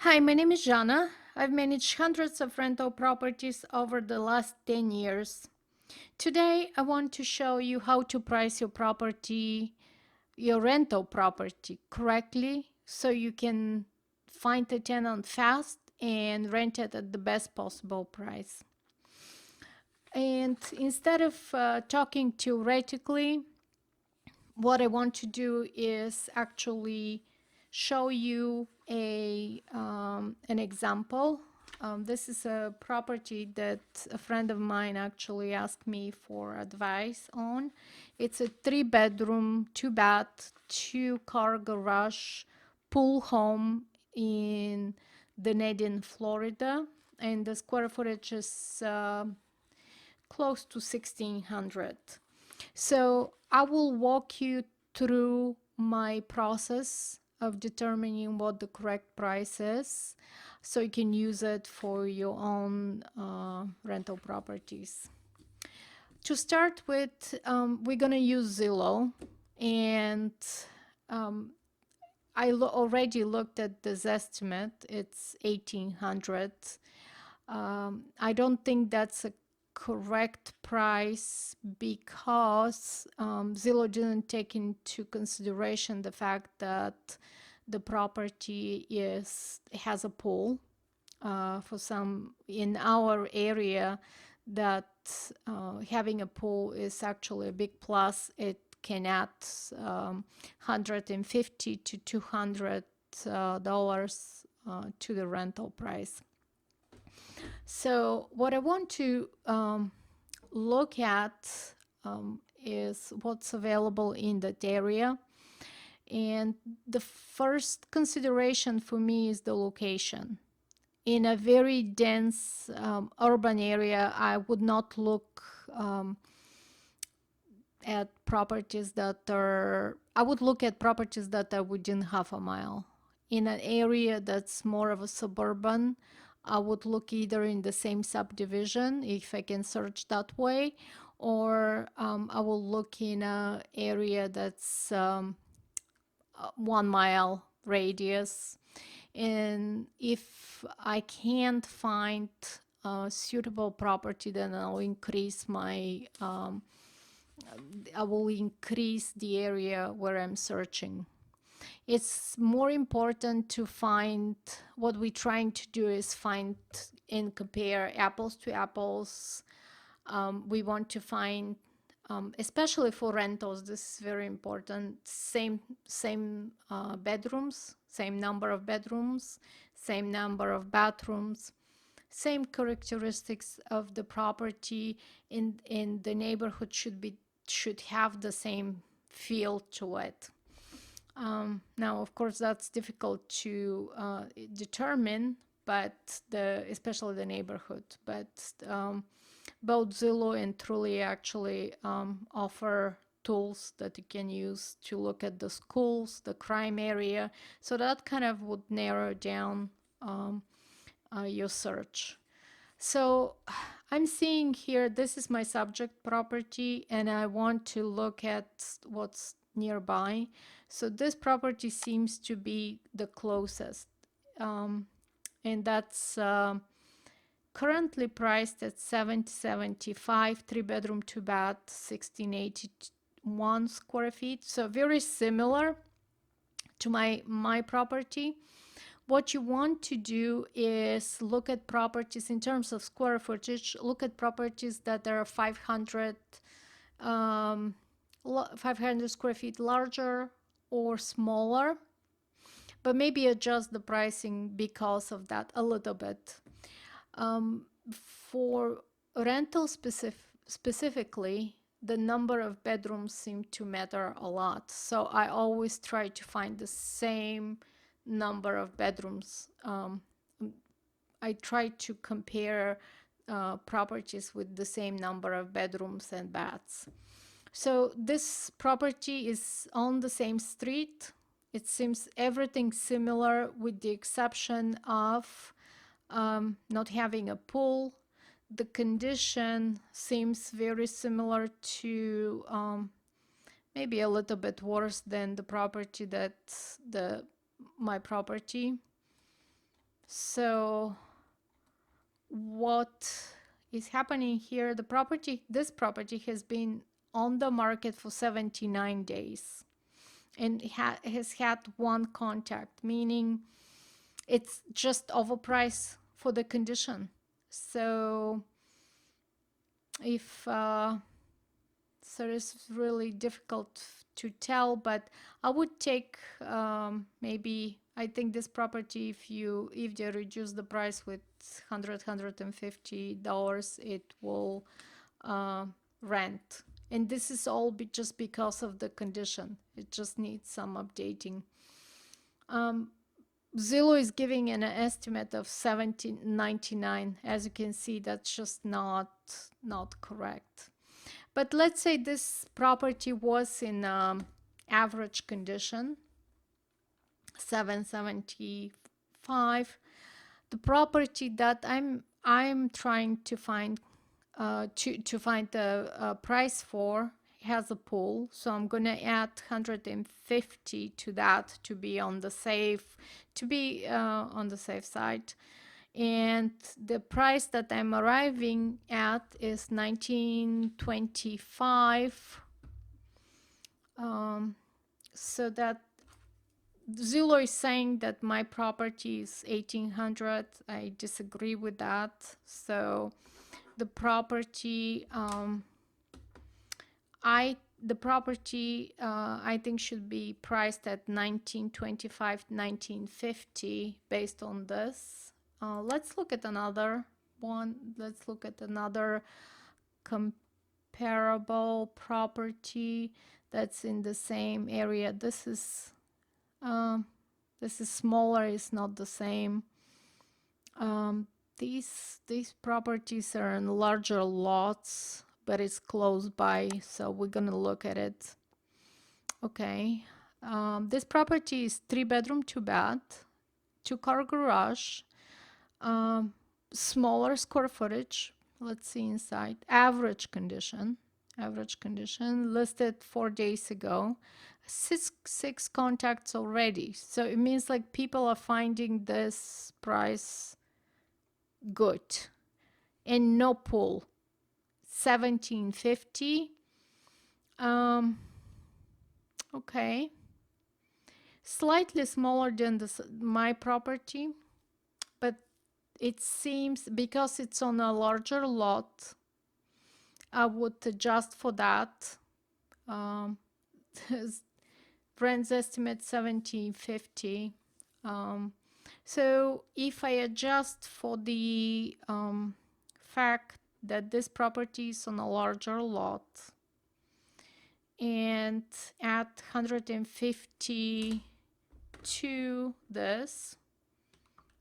Hi, my name is Jana. I've managed hundreds of rental properties over the last 10 years. Today, I want to show you how to price your rental property correctly so you can find a tenant fast and rent it at the best possible price. And instead of talking theoretically, what I want to do is actually show you an example. This is a property that a friend of mine actually asked me for advice on. It's a 3 bedroom, 2 bath, 2 car garage pool home in Dunedin, Florida, and the square footage is close to 1600. So I will walk you through my process of determining what the correct price is so you can use it for your own rental properties. To start with, we're going to use Zillow, and um, already looked at this estimate. It's 1800. I don't think that's a correct price because Zillow didn't take into consideration the fact that the property has a pool. For some in our area, that having a pool is actually a big plus. It can add 150 to 200 dollars to the rental price. So what I want to look at is what's available in that area. And the first consideration for me is the location. In a very dense urban area, I would not look at properties that are, I would look at properties that are within half a mile. In an area that's more of a suburban, I would look either in the same subdivision if I can search that way, or I will look in an area that's 1 mile radius. And if I can't find a suitable property, then I will increase the area where I'm searching. It's more important to find, what we're trying to do is find and compare apples to apples. We want to find, especially for rentals, this is very important, same bedrooms, same number of bedrooms, same number of bathrooms, same characteristics of the property in the neighborhood should have the same feel to it. Now, of course, that's difficult to determine, but especially the neighborhood. But both Zillow and Truly actually offer tools that you can use to look at the schools, the crime area. So that kind of would narrow down your search. So I'm seeing here, this is my subject property, and I want to look at what's nearby. So this property seems to be the closest. And that's currently priced at 775, 3 bedroom, 2 bath, 1681 square feet. So very similar to my property. What you want to do is look at properties in terms of square footage, look at properties that are 500 square feet larger or smaller, but maybe adjust the pricing because of that a little bit. For rental specifically, the number of bedrooms seem to matter a lot. So I always try to find the same number of bedrooms. I try to compare properties with the same number of bedrooms and baths. So this property is on the same street. It seems everything similar with the exception of not having a pool. The condition seems very similar to maybe a little bit worse than the property my property. So what is happening here, this property has been on the market for 79 days and has had one contact, meaning it's just overpriced for the condition. So if so it's really difficult to tell, but I would take maybe, I think this property, if they reduce the price with $150, it will rent. And this is all just because of the condition. It just needs some updating. Zillow is giving an estimate of $17.99. As you can see, that's just not correct. But let's say this property was in average condition, 775. The property that I'm trying to find the price for has a pool, so I'm gonna add 150 to that to be on the safe side. And the price that I'm arriving at is 1925. So that Zillow is saying that my property is 1800. I disagree with that. So the property I think should be priced at 1925, 1950 based on this. Let's look at another one. Let's look at another comparable property that's in the same area. This is smaller, it's not the same. These properties are in larger lots, but it's close by, so we're gonna look at it. Okay, this property is 3-bedroom, 2-bath, 2-car garage, smaller square footage. Let's see inside. Average condition, listed 4 days ago. Six contacts already, so it means like people are finding this price good. And no pool, 1750. Okay, slightly smaller than my property, but it seems because it's on a larger lot, I would adjust for that. Rent's estimate 1750. So if I adjust for the fact that this property is on a larger lot and add 150 to this,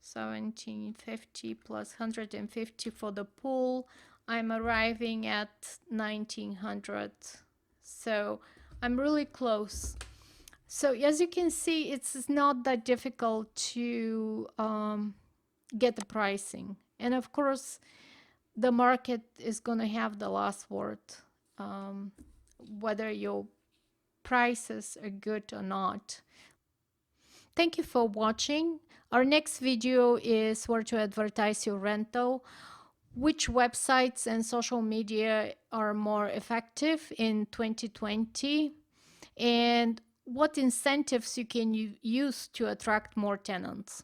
1750 plus 150 for the pool, I'm arriving at 1900. So I'm really close. So as you can see, it's not that difficult to get the pricing. And of course, the market is going to have the last word, whether your prices are good or not. Thank you for watching. Our next video is where to advertise your rental, which websites and social media are more effective in 2020, and what incentives you can use to attract more tenants.